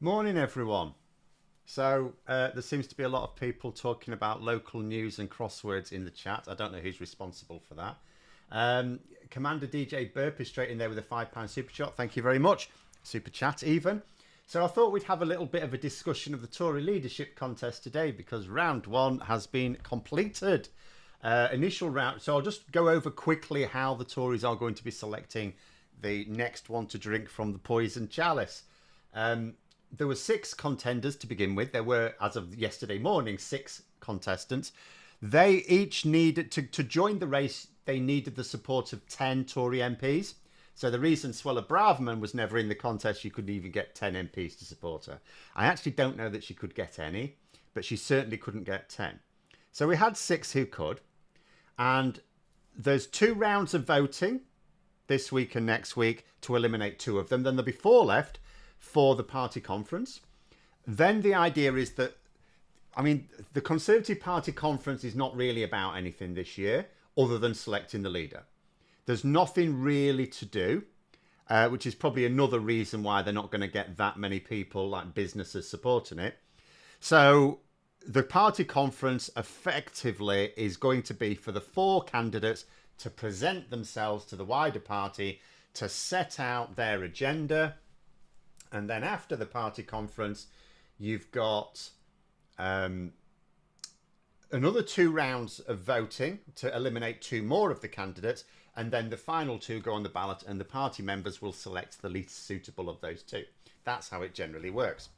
Morning, everyone. There seems to be a lot of people talking about local news and crosswords in the chat. I don't know who's responsible for that. Commander DJ Burp is straight in there with a £5 super chat. Thank you very much. Super chat even. So I thought we'd have a little bit of a discussion of the Tory leadership contest today because round one has been completed. Initial round. So I'll just go over quickly how the Tories are going to be selecting the next one to drink from the poison chalice. There were 6 contenders to begin with. There were, as of yesterday morning, 6 contestants. They each needed to join the race. They needed the support of 10 Tory MPs. So the reason Suella Braverman was never in the contest, she couldn't even get 10 MPs to support her. I actually don't know that she could get any, but she certainly couldn't get 10. So we had 6 who could. And there's 2 rounds of voting this week and next week to eliminate 2 of them. Then there'll be 4 left for the party conference. Then the idea is that, the Conservative Party conference is not really about anything this year other than selecting the leader. There's nothing really to do, which is probably another reason why they're not going to get that many people, like businesses, supporting it. So the party conference effectively is going to be for the 4 candidates to present themselves to the wider party, to set out their agenda. And then after the party conference, you've got another 2 rounds of voting to eliminate 2 more of the candidates. And then the final 2 go on the ballot and the party members will select the least suitable of those 2. That's how it generally works.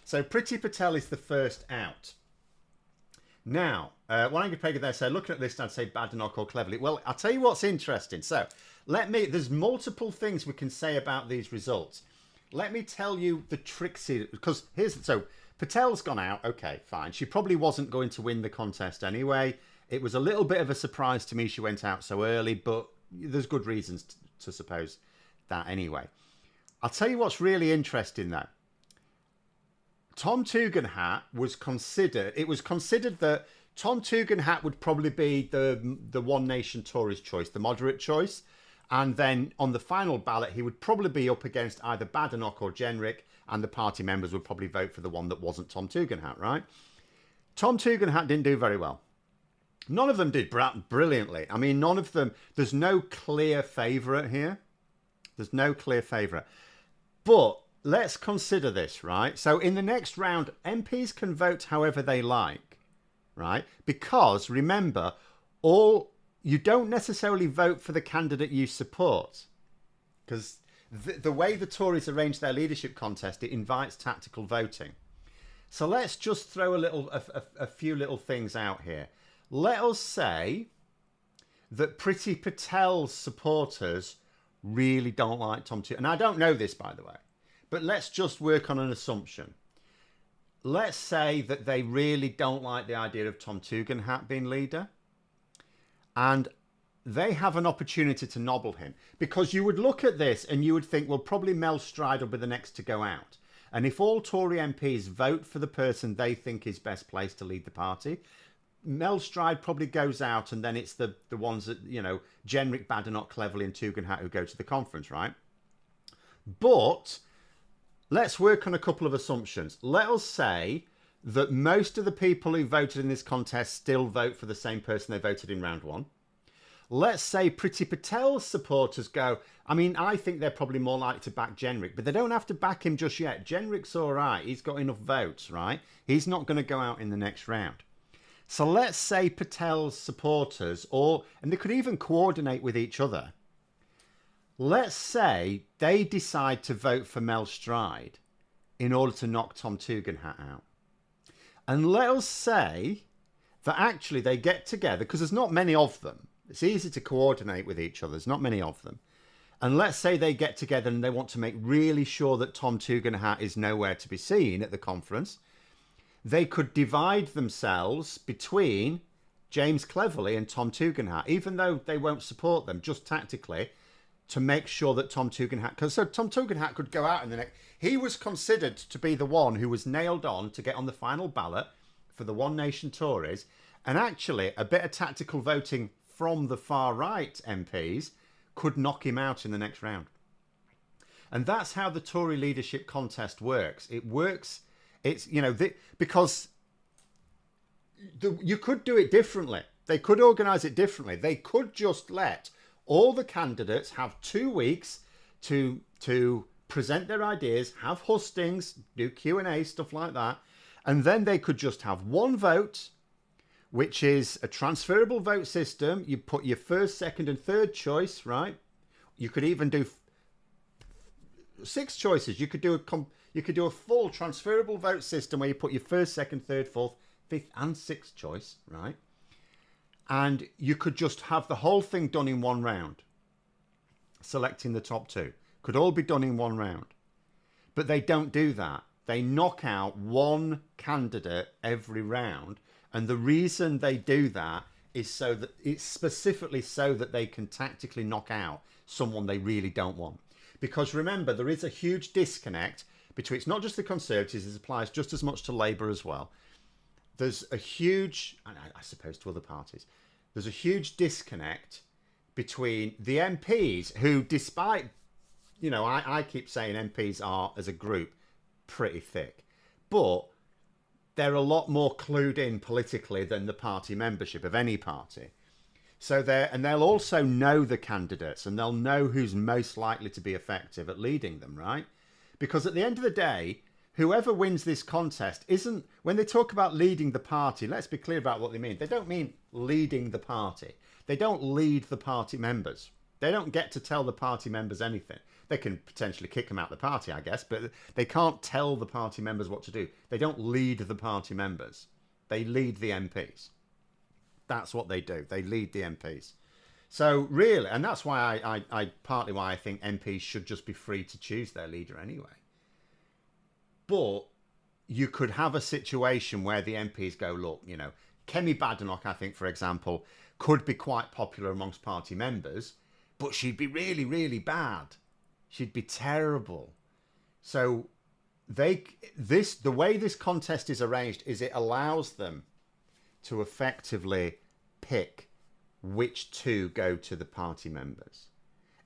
So Priti Patel is the first out. Now, Wananga there say, looking at this, I'd say Badenoch or Cleverly. Well, I'll tell you what's interesting. So there's multiple things we can say about these results. Let me tell you the tricks here, because so Patel's gone out. Okay, fine. She probably wasn't going to win the contest anyway. It was a little bit of a surprise to me she went out so early, but there's good reasons to suppose that anyway. I'll tell you what's really interesting though. Tom Tugendhat was considered. It was considered that Tom Tugendhat would probably be the One Nation Tories choice, the moderate choice. And then on the final ballot, he would probably be up against either Badenoch or Jenrick, and the party members would probably vote for the one that wasn't Tom Tugendhat, right? Tom Tugendhat didn't do very well. None of them did brilliantly. I mean, none of them. There's no clear favourite here. There's no clear favourite. But let's consider this, right? So in the next round, MPs can vote however they like, right? Because remember, you don't necessarily vote for the candidate you support, because the way the Tories arrange their leadership contest, it invites tactical voting. So let's just throw a few little things out here. Let us say that Priti Patel's supporters really don't like Tom Tugendhat. And I don't know this, by the way, but let's just work on an assumption. Let's say that they really don't like the idea of Tom Tugendhat being leader. And they have an opportunity to nobble him, because you would look at this and you would think, well, probably Mel Stride will be the next to go out. And if all Tory MPs vote for the person they think is best placed to lead the party, Mel Stride probably goes out, and then it's the ones that, Jenrick, Badenoch, Cleverly and Tugendhat who go to the conference, right? But let's work on a couple of assumptions. Let us say that most of the people who voted in this contest still vote for the same person they voted in round 1. Let's say Priti Patel's supporters go, I think they're probably more likely to back Jenrick, but they don't have to back him just yet. Jenrick's all right. He's got enough votes, right? He's not going to go out in the next round. So let's say Patel's supporters, and they could even coordinate with each other. Let's say they decide to vote for Mel Stride in order to knock Tom Tugendhat out. And let us say that actually they get together, because there's not many of them. It's easy to coordinate with each other. There's not many of them. And let's say they get together and they want to make really sure that Tom Tugendhat is nowhere to be seen at the conference. They could divide themselves between James Cleverly and Tom Tugendhat, even though they won't support them, just tactically, to make sure that Tom Tugendhat... Because so Tom Tugendhat could go out in the next... He was considered to be the one who was nailed on to get on the final ballot for the One Nation Tories. And actually, a bit of tactical voting from the far right MPs could knock him out in the next round. And that's how the Tory leadership contest works. It works, it's, you know, because you could do it differently. They could organise it differently. They could just let all the candidates have 2 weeks to present their ideas, have hustings, do Q&A, stuff like that. And then they could just have one vote, which is a transferable vote system. You put your first, second and third choice, right? You could even do 6 choices. You could do a full transferable vote system where you put your first, second, third, fourth, fifth and sixth choice, right? And you could just have the whole thing done in one round. Selecting the top 2. Could all be done in one round. But they don't do that. They knock out one candidate every round. And the reason they do that is so that it's specifically so that they can tactically knock out someone they really don't want. Because remember, there is a huge disconnect between, it's not just the Conservatives, it applies just as much to Labour as well. There's a huge, and I suppose to other parties, there's a huge disconnect between the MPs who, despite, you know, I keep saying MPs are, as a group, pretty thick. But they're a lot more clued in politically than the party membership of any party. So they'll also know the candidates and they'll know who's most likely to be effective at leading them, right? Because at the end of the day, whoever wins this contest isn't, when they talk about leading the party, let's be clear about what they mean. They don't mean leading the party. They don't lead the party members. They don't get to tell the party members anything. They can potentially kick them out of the party, I guess, but they can't tell the party members what to do. They don't lead the party members. They lead the MPs. That's what they do. They lead the MPs. So really, and that's why I partly why I think MPs should just be free to choose their leader anyway. But you could have a situation where the MPs go, look, you know, Kemi Badenoch, I think, for example, could be quite popular amongst party members, but she'd be really, really bad. She'd be terrible. So the way this contest is arranged is it allows them to effectively pick which 2 go to the party members.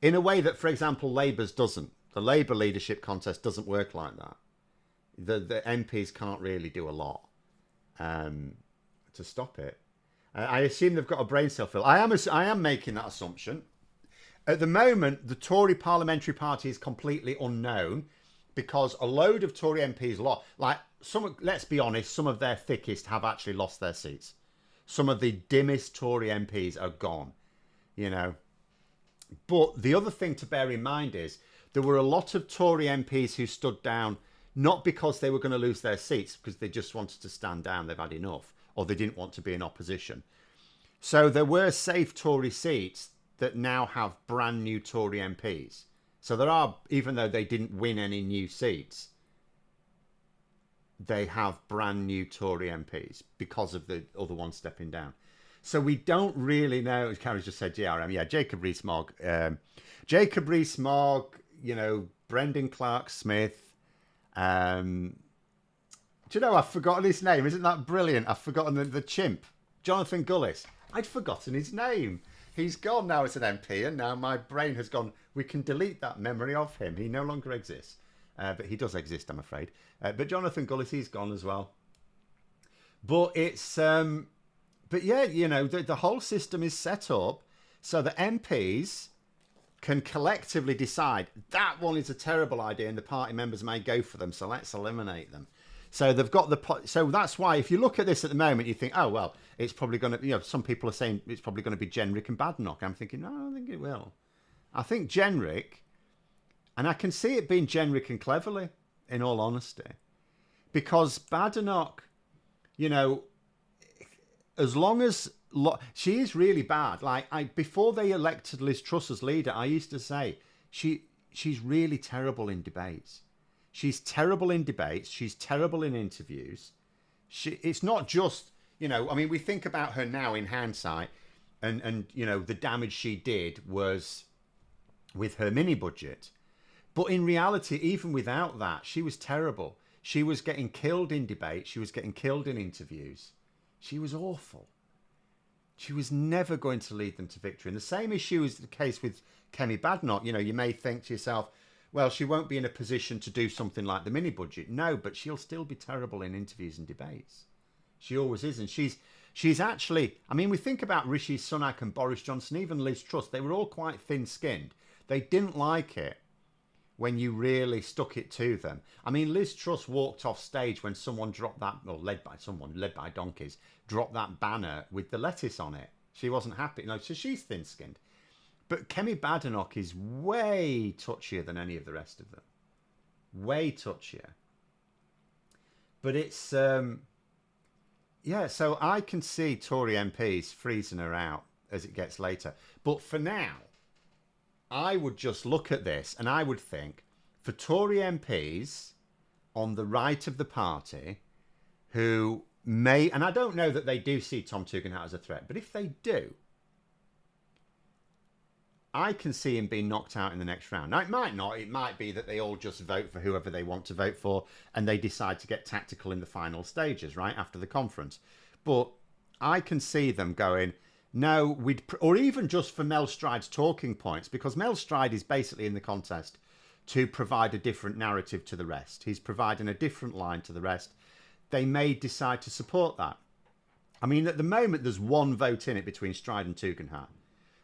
In a way that, for example, Labour's doesn't. The Labour leadership contest doesn't work like that. The MPs can't really do a lot to stop it. I assume they've got a brain cell fill. I am making that assumption. At the moment, the Tory parliamentary party is completely unknown because a load of Tory MPs lost. Like, let's be honest, some of their thickest have actually lost their seats. Some of the dimmest Tory MPs are gone, you know. But the other thing to bear in mind is there were a lot of Tory MPs who stood down, not because they were going to lose their seats, because they just wanted to stand down, they've had enough, or they didn't want to be in opposition. So there were safe Tory seats that now have brand new Tory MPs. So there are, even though they didn't win any new seats, they have brand new Tory MPs because of the other one stepping down. So we don't really know, as Carrie just said, GRM, yeah, Jacob Rees-Mogg, you know, Brendan Clark-Smith. Do you know, I've forgotten his name. Isn't that brilliant? I've forgotten the chimp, Jonathan Gullis. I'd forgotten his name. He's gone now as an MP, and now my brain has gone, we can delete that memory of him. He no longer exists. But he does exist, I'm afraid. But Jonathan Gullis, he's gone as well. But it's, but yeah, you know, the whole system is set up so that MPs can collectively decide that one is a terrible idea and the party members may go for them, so let's eliminate them. So they've got so that's why if you look at this at the moment, you think, oh, well, it's probably going to, you know, some people are saying it's probably going to be Jenrick and Badenoch. I'm thinking, no, I don't think it will. I think Jenrick, and I can see it being Jenrick and Cleverly, in all honesty, because Badenoch, you know, as long as she is really bad. Like before they elected Liz Truss as leader, I used to say she's really terrible in debates. She's terrible in debates. She's terrible in interviews. It's not just, you know, I mean, we think about her now in hindsight, and you know, the damage she did was with her mini budget. But in reality, even without that, she was terrible. She was getting killed in debates. She was getting killed in interviews. She was awful. She was never going to lead them to victory. And the same issue is the case with Kemi Badenoch. You know, you may think to yourself, Well, she won't be in a position to do something like the mini budget. No, but she'll still be terrible in interviews and debates. She always is. And she's actually, I mean, we think about Rishi Sunak and Boris Johnson, even Liz Truss, they were all quite thin-skinned. They didn't like it when you really stuck it to them. I mean, Liz Truss walked off stage when someone dropped that, or led by donkeys, dropped that banner with the lettuce on it. She wasn't happy. No, so she's thin-skinned. But Kemi Badenoch is way touchier than any of the rest of them. Way touchier. But it's, yeah, so I can see Tory MPs freezing her out as it gets later. But for now, I would just look at this and I would think, for Tory MPs on the right of the party who may, and I don't know that they do see Tom Tugendhat as a threat, but if they do, I can see him being knocked out in the next round. Now, it might not. It might be that they all just vote for whoever they want to vote for and they decide to get tactical in the final stages, right, after the conference. But I can see them going, no, or even just for Mel Stride's talking points, because Mel Stride is basically in the contest to provide a different narrative to the rest. He's providing a different line to the rest. They may decide to support that. I mean, at the moment, there's one vote in it between Stride and Tugendhat.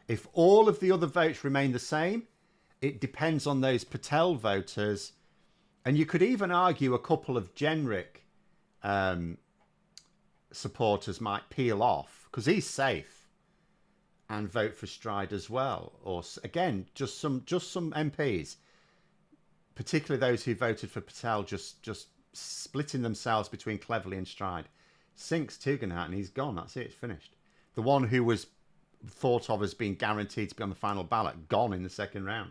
If all of the other votes remain the same, it depends on those Patel voters. And you could even argue a couple of Jenrick supporters might peel off because he's safe and vote for Stride as well. Or again, just some MPs, particularly those who voted for Patel, just splitting themselves between Cleverly and Stride. Sinks Tugendhat and he's gone. That's it. It's finished. The one who was thought of as being guaranteed to be on the final ballot, gone in the second round.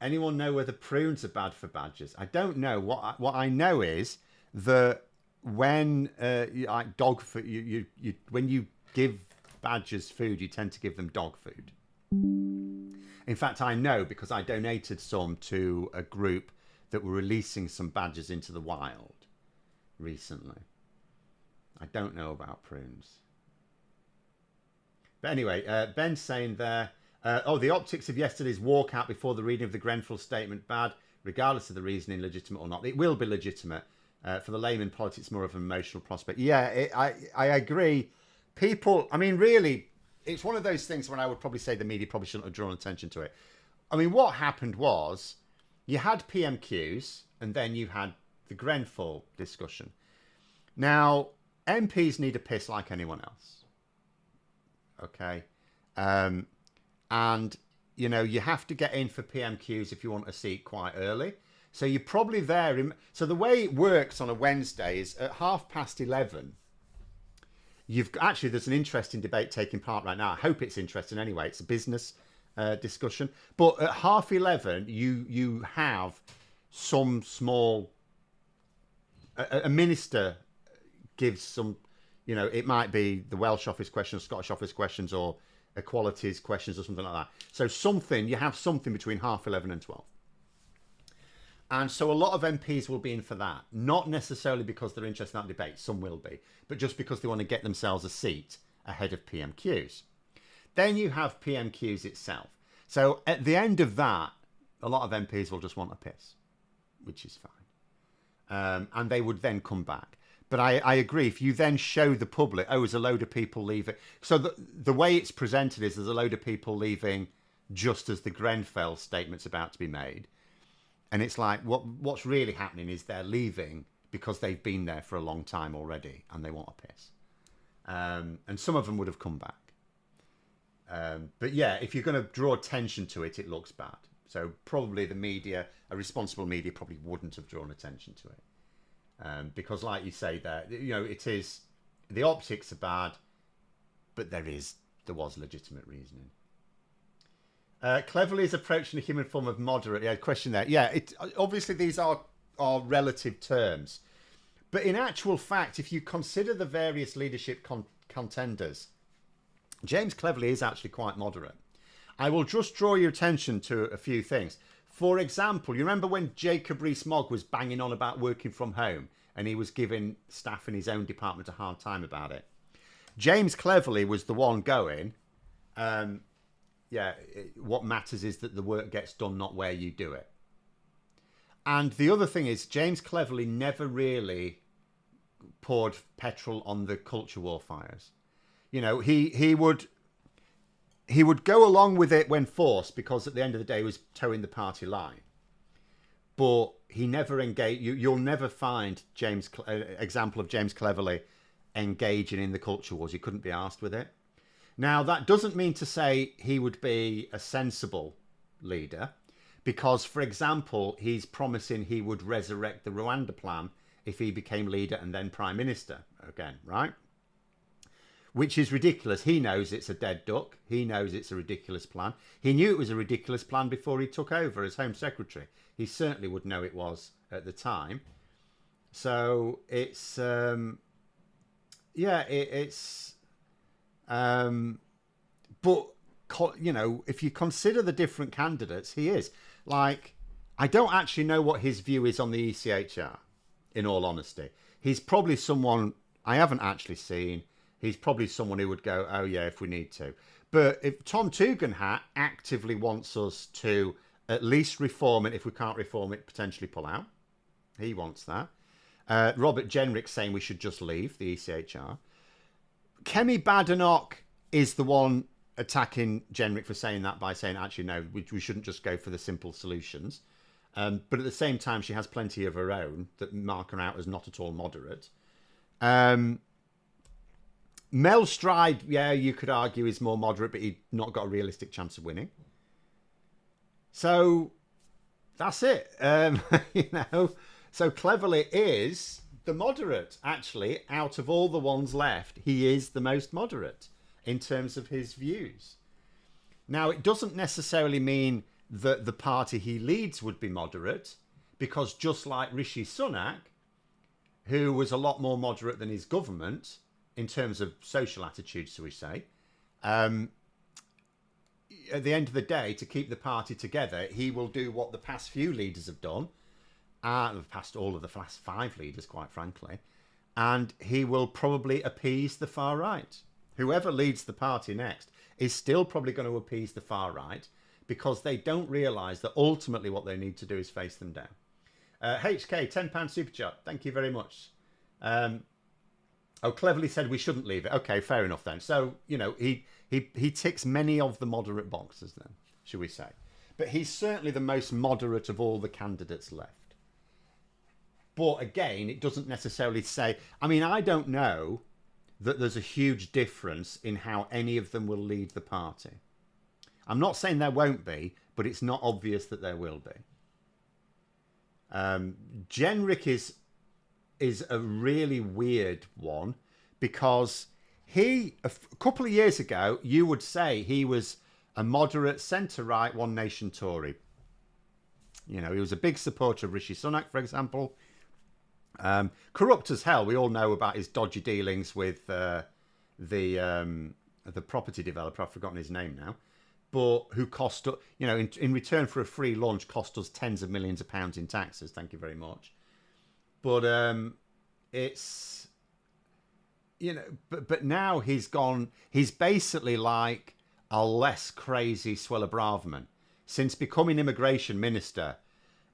Anyone know whether prunes are bad for badgers? I don't know. What I know is that when like dog food, when you give badgers food, you tend to give them dog food. In fact, I know because I donated some to a group that were releasing some badgers into the wild recently. I don't know about prunes. But anyway, Ben's saying there, the optics of yesterday's walkout before the reading of the Grenfell statement bad, regardless of the reasoning, legitimate or not. It will be legitimate. For the layman, politics more of an emotional prospect. Yeah, I agree. People, I mean, really, it's one of those things when I would probably say the media probably shouldn't have drawn attention to it. I mean, what happened was you had PMQs and then you had the Grenfell discussion. Now, MPs need a piss like anyone else. Okay. And, you know, you have to get in for PMQs if you want a seat quite early. So you're probably there. So the way it works on a Wednesday is at 11:30. There's an interesting debate taking part right now. I hope it's interesting anyway. It's a business discussion. But at 11:30, you have some small, a minister gives some, you know, it might be the Welsh office questions, Scottish office questions, or equalities questions or something like that. So you have something between 11:30 and 12. And so a lot of MPs will be in for that. Not necessarily because they're interested in that debate, some will be, but just because they want to get themselves a seat ahead of PMQs. Then you have PMQs itself. So at the end of that, a lot of MPs will just want a piss, which is fine. And they would then come back. But I agree, if you then show the public, there's a load of people leaving. So the way it's presented is there's a load of people leaving just as the Grenfell statement's about to be made. And it's like, what's really happening is they're leaving because they've been there for a long time already and they want a piss. And some of them would have come back. But yeah, if you're going to draw attention to it, it looks bad. So probably the media, a responsible media probably wouldn't have drawn attention to it. Because like you say there, you know, it is, the optics are bad, but there was legitimate reasoning. Cleverly is approaching the human form of moderate. Yeah, question there. Yeah, obviously these are relative terms. But in actual fact, if you consider the various leadership contenders, James Cleverly is actually quite moderate. I will just draw your attention to a few things. For example, you remember when Jacob Rees-Mogg was banging on about working from home and he was giving staff in his own department a hard time about it? James Cleverly was the one going, what matters is that the work gets done, not where you do it. And the other thing is, James Cleverly never really poured petrol on the culture war fires. You know, he would go along with it when forced, because at the end of the day he was towing the party line. But he never engaged. You'll never find example of James Cleverly engaging in the culture wars. You couldn't be asked with it. Now, that doesn't mean to say he would be a sensible leader, because, for example, he's promising he would resurrect the Rwanda plan if he became leader and then prime minister again, right? Which is ridiculous. He knows it's a dead duck. He knows it's a ridiculous plan. He knew it was a ridiculous plan before he took over as Home Secretary. He certainly would know it was at the time. So it's, but, you know, if you consider the different candidates, he is. Like, I don't actually know what his view is on the ECHR, in all honesty. He's probably someone I haven't actually seen. He's probably someone who would go, oh, yeah, if we need to. But if Tom Tugendhat actively wants us to at least reform it, if we can't reform it, potentially pull out. He wants that. Robert Jenrick saying we should just leave the ECHR. Kemi Badenoch is the one attacking Jenrick for saying that by saying, actually, no, we shouldn't just go for the simple solutions. But at the same time, she has plenty of her own that mark her out as not at all moderate. Mel Stride, yeah, you could argue is more moderate, but he'd not got a realistic chance of winning. So that's it. You know, so Cleverly is the moderate, actually. Out of all the ones left, he is the most moderate in terms of his views. Now, it doesn't necessarily mean that the party he leads would be moderate, because just like Rishi Sunak, who was a lot more moderate than his government in terms of social attitudes, so we say, at the end of the day, to keep the party together, he will do what the past few leaders have done, past all of the last 5 leaders, quite frankly, and he will probably appease the far right. Whoever leads the party next is still probably going to appease the far right, because they don't realise that ultimately what they need to do is face them down. HK, £10 super chat. Thank you very much. Cleverly said we shouldn't leave it. Okay, fair enough then. So, you know, he ticks many of the moderate boxes then, should we say. But he's certainly the most moderate of all the candidates left. But again, it doesn't necessarily say... I mean, I don't know that there's a huge difference in how any of them will lead the party. I'm not saying there won't be, but it's not obvious that there will be. Jenrick is a really weird one, because a couple of years ago, you would say he was a moderate centre-right One Nation Tory. You know, he was a big supporter of Rishi Sunak, for example. Corrupt as hell. We all know about his dodgy dealings with the property developer. I've forgotten his name now. But who cost, you know, in return for a free lunch, cost us tens of millions of pounds in taxes. Thank you very much. But it's, you know, but now he's gone. He's basically like a less crazy Suella Braverman since becoming immigration minister.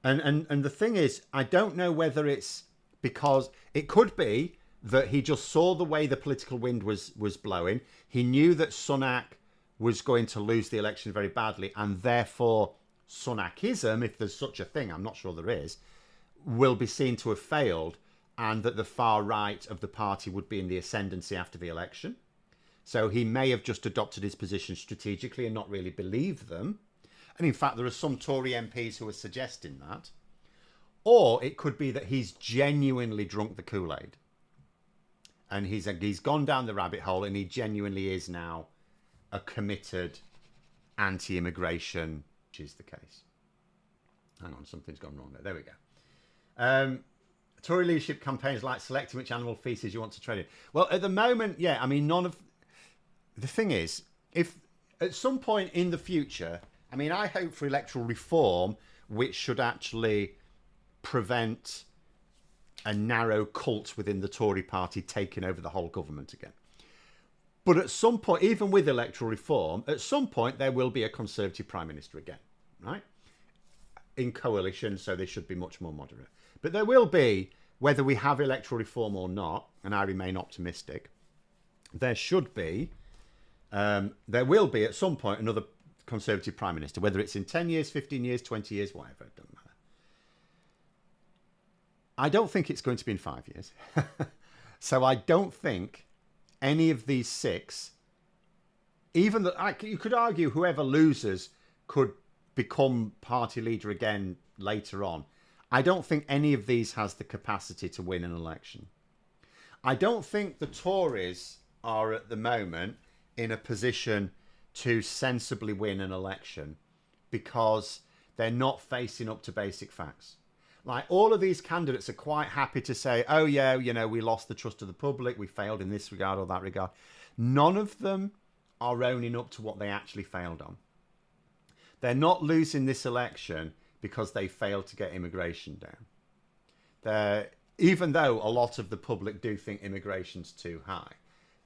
And the thing is, I don't know whether it's because it could be that he just saw the way the political wind was blowing. He knew that Sunak was going to lose the election very badly, and therefore Sunakism, if there's such a thing, I'm not sure there is, will be seen to have failed, and that the far right of the party would be in the ascendancy after the election. So he may have just adopted his position strategically and not really believed them. And in fact, there are some Tory MPs who are suggesting that. Or it could be that he's genuinely drunk the Kool-Aid. And he's gone down the rabbit hole, and he genuinely is now a committed anti-immigration, which is the case. Hang on, something's gone wrong there. There we go. Tory leadership campaigns like selecting which animal feces you want to trade in. Well, at the moment, yeah, I mean, none of... The thing is, if at some point in the future, I mean, I hope for electoral reform, which should actually prevent a narrow cult within the Tory party taking over the whole government again. But at some point, even with electoral reform, at some point there will be a Conservative Prime Minister again, right? In coalition, so they should be much more moderate. But there will be, whether we have electoral reform or not, and I remain optimistic, there will be at some point another Conservative Prime Minister, whether it's in 10 years, 15 years, 20 years, whatever, it doesn't matter. I don't think it's going to be in 5 years. So I don't think any of these six, even that, you could argue whoever loses could become party leader again later on. I don't think any of these has the capacity to win an election. I don't think the Tories are at the moment in a position to sensibly win an election because they're not facing up to basic facts. Like, all of these candidates are quite happy to say, oh yeah, you know, we lost the trust of the public, we failed in this regard or that regard. None of them are owning up to what they actually failed on. They're not losing this election because they failed to get immigration down. Even though a lot of the public do think immigration's too high.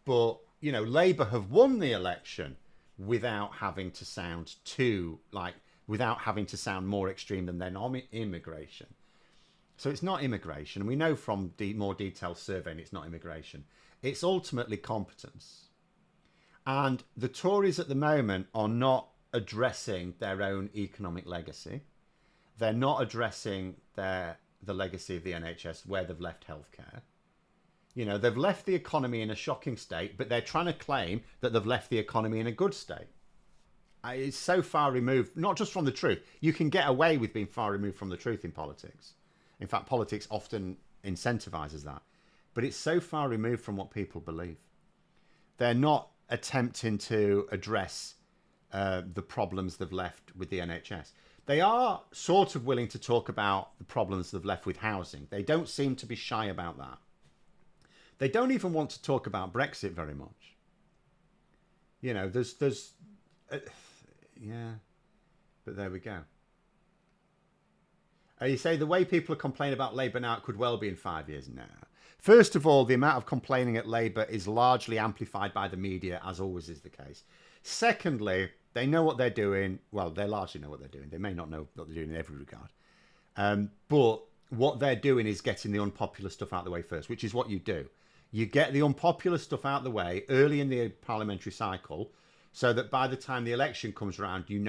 But, you know, Labour have won the election without having to sound without having to sound more extreme than their immigration. So it's not immigration. And we know from more detailed surveying it's not immigration. It's ultimately competence. And the Tories at the moment are not addressing their own economic legacy. They're not addressing the legacy of the NHS where they've left healthcare. You know, they've left the economy in a shocking state, but they're trying to claim that they've left the economy in a good state. It's so far removed, not just from the truth. You can get away with being far removed from the truth in politics. In fact, politics often incentivizes that. But it's so far removed from what people believe. They're not attempting to address the problems they've left with the NHS. They are sort of willing to talk about the problems they've left with housing. They don't seem to be shy about that. They don't even want to talk about Brexit very much. You know, yeah, but there we go. You say the way people are complaining about Labour now, it could well be in 5 years now. First of all, the amount of complaining at Labour is largely amplified by the media, as always is the case. Secondly, they know what they're doing. Well, they largely know what they're doing. They may not know what they're doing in every regard. But what they're doing is getting the unpopular stuff out of the way first, which is what you do. You get the unpopular stuff out of the way early in the parliamentary cycle, so that by the time the election comes around, you're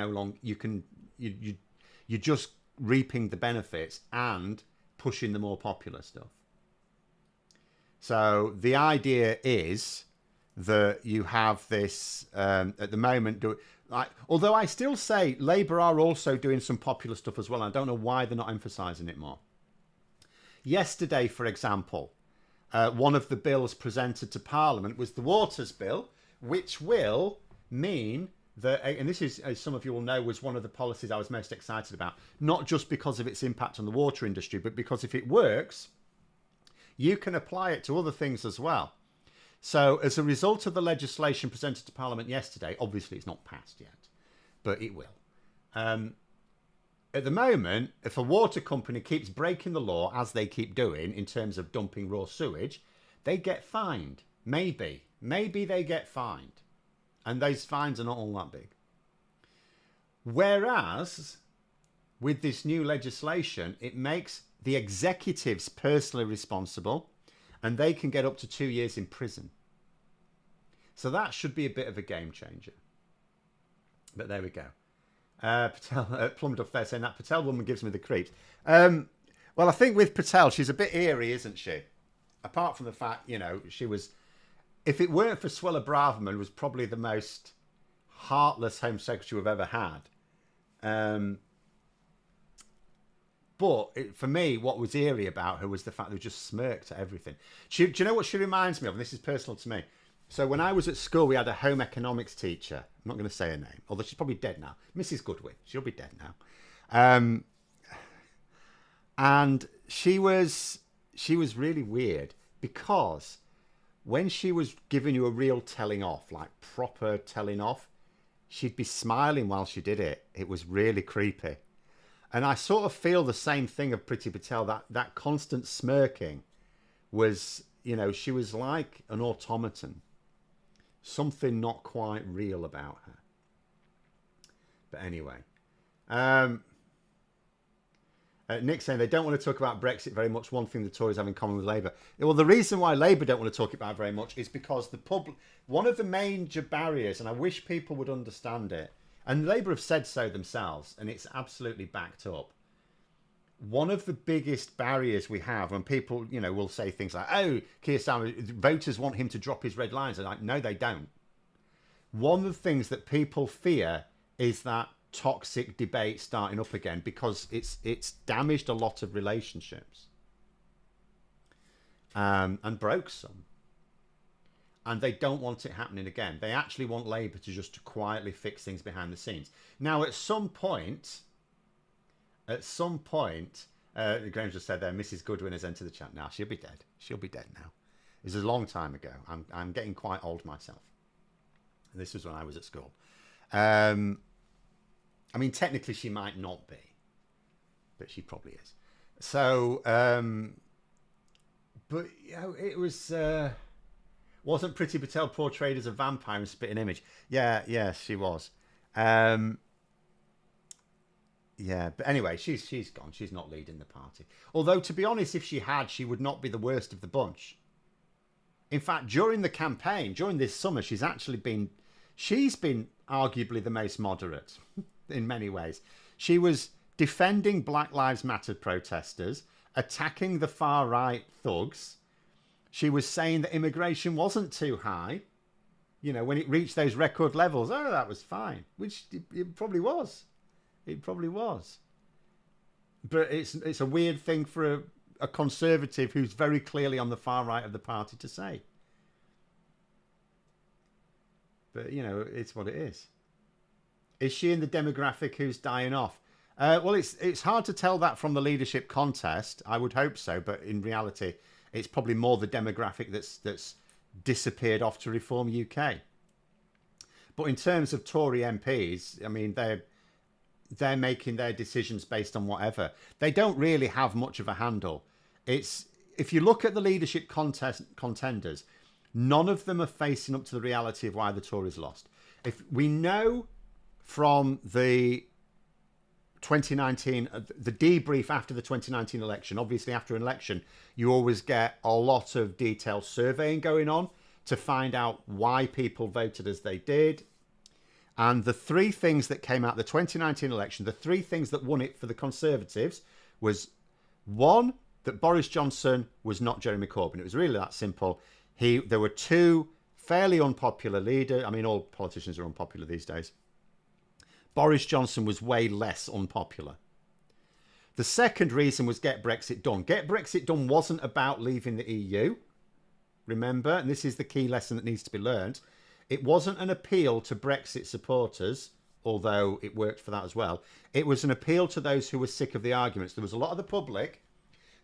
just reaping the benefits and pushing the more popular stuff. So the idea is that you have this at the moment. Although I still say Labour are also doing some popular stuff as well. I don't know why they're not emphasising it more. Yesterday, for example, one of the bills presented to Parliament was the Waters Bill, which will mean that, and this is, as some of you will know, was one of the policies I was most excited about, not just because of its impact on the water industry, but because if it works, you can apply it to other things as well. So as a result of the legislation presented to Parliament yesterday, obviously it's not passed yet, but it will. At the moment, if a water company keeps breaking the law, as they keep doing in terms of dumping raw sewage, they get fined. Maybe they get fined. And those fines are not all that big. Whereas, with this new legislation, it makes the executives personally responsible, and they can get up to 2 years in prison. So that should be a bit of a game changer. But there we go. Patel, Plumduff there saying that Patel woman gives me the creeps. Well, I think with Patel, she's a bit eerie, isn't she? Apart from the fact, you know, she was... If it weren't for Suella Braverman, was probably the most heartless Home Secretary we've ever had. But for me, what was eerie about her was the fact that she just smirked at everything. Do you know what she reminds me of? And this is personal to me. So when I was at school, we had a home economics teacher. I'm not going to say her name, although she's probably dead now. Mrs. Goodwin. She'll be dead now. And she was really weird because when she was giving you a real telling off, like proper telling off, she'd be smiling while she did it. It was really creepy. And I sort of feel the same thing of Priti Patel, that constant smirking was, you know, she was like an automaton. something not quite real about her. But anyway, Nick saying they don't want to talk about Brexit very much. One thing the Tories have in common with Labour. Well, the reason why Labour don't want to talk about it very much is because the public. One of the major barriers, and I wish people would understand it, and Labour have said so themselves, and it's absolutely backed up. One of the biggest barriers we have when people, will say things like, "Oh, Keir Starmer, voters want him to drop his red lines," and like, no, they don't. One of the things that people fear is that toxic debate starting up again, because it's damaged a lot of relationships and broke some, and they don't want it happening again. They actually want Labour to just quietly fix things behind the scenes. Now, at some point, Graham just said there, Mrs. Goodwin has entered the chat. Now she'll be dead. She'll be dead now. This is a long time ago. I'm getting quite old myself. This was when I was at school. I mean, technically she might not be, but she probably is. So, but it was wasn't Priti Patel portrayed as a vampire in Spitting Image? Yeah, she was. Yeah, but anyway, she's gone. She's not leading the party. Although, to be honest, if she had, she would not be the worst of the bunch. In fact, during the campaign, during this summer, she's been arguably the most moderate in many ways. She was defending Black Lives Matter protesters, attacking the far-right thugs. She was saying that immigration wasn't too high. When it reached those record levels, that was fine, which it probably was. It probably was. But it's a weird thing for a conservative who's very clearly on the far right of the party to say. But, it's what it is. Is she in the demographic who's dying off? Well, it's hard to tell that from the leadership contest. I would hope so, but in reality, it's probably more the demographic that's disappeared off to Reform UK. But in terms of Tory MPs, I mean, they're making their decisions based on whatever. They don't really have much of a handle. If you look at the leadership contenders, none of them are facing up to the reality of why the Tories lost. If we know from the 2019, the debrief after the 2019 election, obviously after an election, you always get a lot of detailed surveying going on to find out why people voted as they did. And the three things that came out of the 2019 election, the three things that won it for the Conservatives was, one, that Boris Johnson was not Jeremy Corbyn. It was really that simple. There were two fairly unpopular leaders. I mean, all politicians are unpopular these days. Boris Johnson was way less unpopular. The second reason was Get Brexit Done. Get Brexit Done wasn't about leaving the EU. Remember, and this is the key lesson that needs to be learned. It wasn't an appeal to Brexit supporters, although it worked for that as well. It was an appeal to those who were sick of the arguments. There was a lot of the public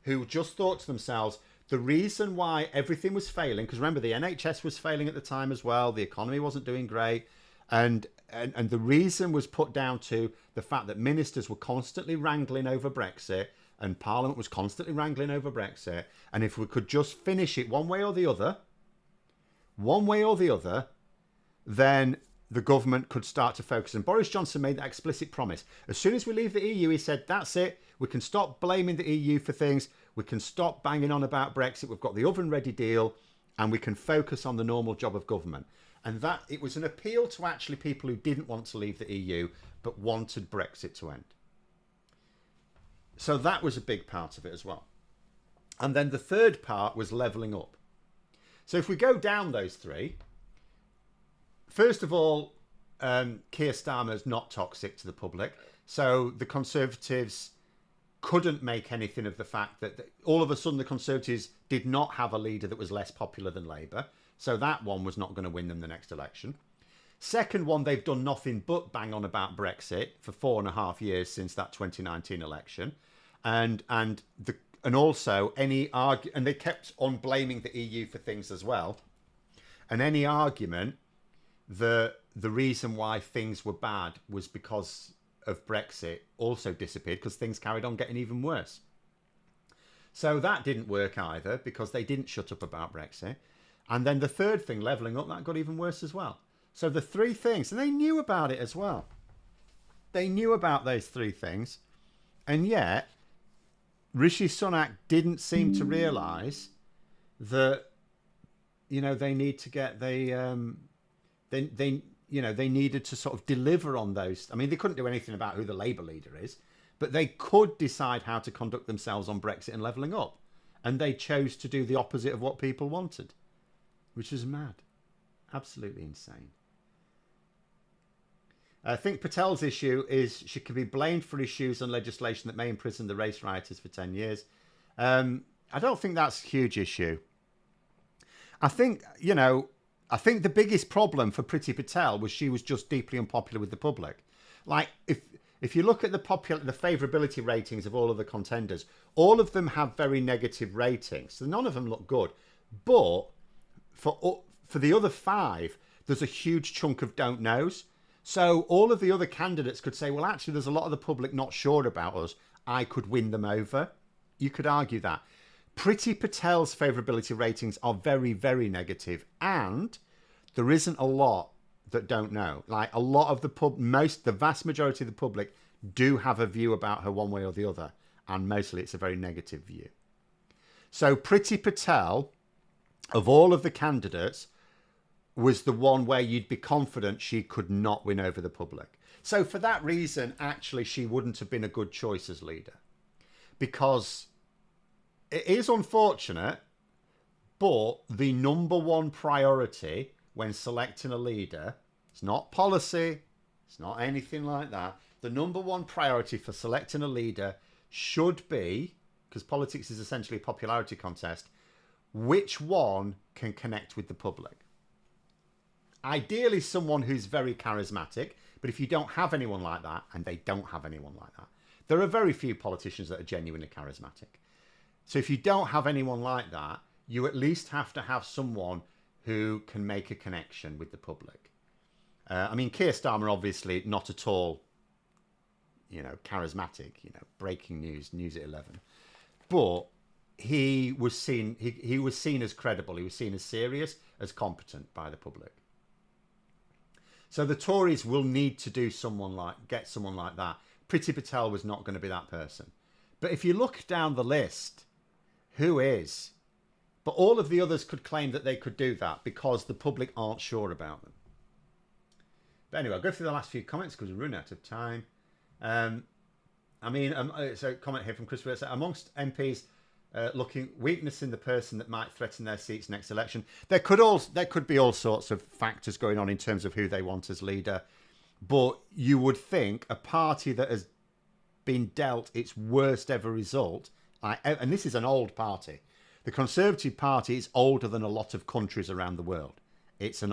who just thought to themselves, the reason why everything was failing, because remember, the NHS was failing at the time as well. The economy wasn't doing great. And the reason was put down to the fact that ministers were constantly wrangling over Brexit and Parliament was constantly wrangling over Brexit. And if we could just finish it one way or the other, then the government could start to focus. And Boris Johnson made that explicit promise. As soon as we leave the EU, he said, that's it. We can stop blaming the EU for things. We can stop banging on about Brexit. We've got the oven-ready deal, and we can focus on the normal job of government. And that it was an appeal to actually people who didn't want to leave the EU, but wanted Brexit to end. So that was a big part of it as well. And then the third part was levelling up. So if we go down those three, first of all, Keir Starmer is not toxic to the public. So the Conservatives couldn't make anything of the fact that all of a sudden the Conservatives did not have a leader that was less popular than Labour. So that one was not going to win them the next election. Second one, they've done nothing but bang on about Brexit for 4.5 years since that 2019 election. And also and they kept on blaming the EU for things as well. And any argument the reason why things were bad was because of Brexit also disappeared because things carried on getting even worse. So that didn't work either because they didn't shut up about Brexit. And then the third thing, levelling up, that got even worse as well. So the three things, and they knew about it as well. They knew about those three things. And yet, Rishi Sunak didn't seem to realise that, you know, they need to get they needed to sort of deliver on those. I mean, they couldn't do anything about who the Labour leader is, but they could decide how to conduct themselves on Brexit and levelling up. And they chose to do the opposite of what people wanted, which is mad. Absolutely insane. I think Patel's issue is she can be blamed for issues and legislation that may imprison the race rioters for 10 years. I don't think that's a huge issue. I think the biggest problem for Priti Patel was she was just deeply unpopular with the public. Like, if you look at the favourability ratings of all of the contenders, all of them have very negative ratings. So none of them look good. But for the other five, there's a huge chunk of don't knows. So all of the other candidates could say, well, actually, there's a lot of the public not sure about us. I could win them over. You could argue that. Priti Patel's favourability ratings are very, very negative. And there isn't a lot that don't know. Like, a lot of the vast majority of the public do have a view about her one way or the other. And mostly it's a very negative view. So Priti Patel, of all of the candidates, was the one where you'd be confident she could not win over the public. So for that reason, actually, she wouldn't have been a good choice as leader. Because it is unfortunate, but the number one priority when selecting a leader, it's not policy, it's not anything like that. The number one priority for selecting a leader should be, because politics is essentially a popularity contest, which one can connect with the public. Ideally, someone who's very charismatic, but if you don't have anyone like that, and they don't have anyone like that, there are very few politicians that are genuinely charismatic. So if you don't have anyone like that, you at least have to have someone who can make a connection with the public. I mean, Keir Starmer, obviously not at all, charismatic, breaking news at 11. But he was seen as credible. He was seen as serious, as competent by the public. So the Tories will need to get someone like that. Priti Patel was not going to be that person. But if you look down the list, who is? But all of the others could claim that they could do that because the public aren't sure about them. But anyway, I'll go through the last few comments because we're running out of time. So a comment here from Christopher. Amongst MPs looking weakness in the person that might threaten their seats next election. There could be all sorts of factors going on in terms of who they want as leader. But you would think a party that has been dealt its worst ever result, and this is an old party. The Conservative Party is older than a lot of countries around the world. It's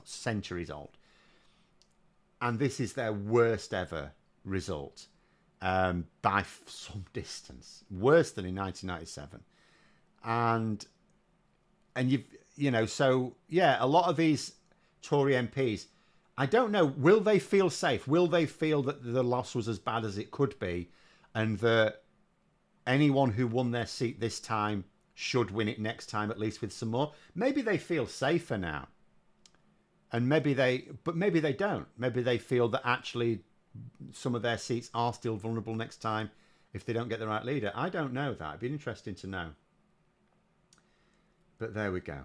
centuries old. And this is their worst ever result. By some distance, worse than in 1997, and a lot of these Tory MPs, I don't know, will they feel safe? Will they feel that the loss was as bad as it could be, and that anyone who won their seat this time should win it next time, at least with some more? Maybe they feel safer now, and maybe they don't. Maybe they feel that actually some of their seats are still vulnerable next time if they don't get the right leader. I don't know that. It'd be interesting to know. But there we go.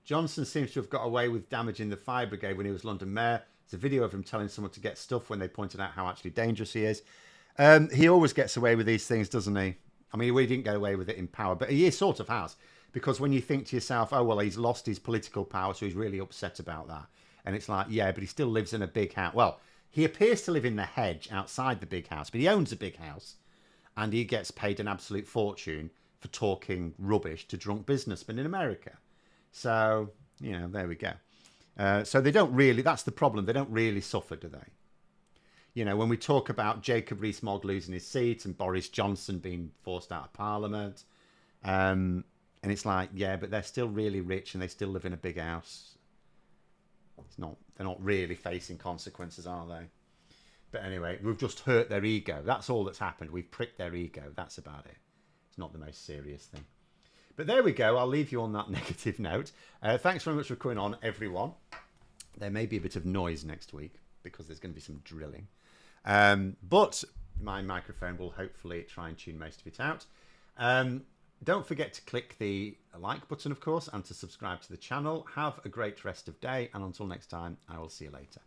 Johnson seems to have got away with damaging the fire brigade when he was London mayor. There's a video of him telling someone to get stuff when they pointed out how actually dangerous he is. He always gets away with these things, doesn't he? I mean, he didn't get away with it in power, but he sort of has. Because when you think to yourself, oh, well, he's lost his political power, so he's really upset about that. And it's like, yeah, but he still lives in a big house. Well, he appears to live in the hedge outside the big house, but he owns a big house. And he gets paid an absolute fortune for talking rubbish to drunk businessmen in America. So, there we go. So they don't really, that's the problem. They don't really suffer, do they? When we talk about Jacob Rees-Mogg losing his seat and Boris Johnson being forced out of Parliament, and it's like, yeah, but they're still really rich and they still live in a big house. They're not really facing consequences, are they? But anyway, we've just hurt their ego. That's all that's happened. We've pricked their ego. That's about it. It's not the most serious thing. But there we go. I'll leave you on that negative note. Thanks very much for coming on, everyone. There may be a bit of noise next week because there's going to be some drilling. But my microphone will hopefully try and tune most of it out. Don't forget to click the like button, of course, and to subscribe to the channel. Have a great rest of day. And until next time, I will see you later.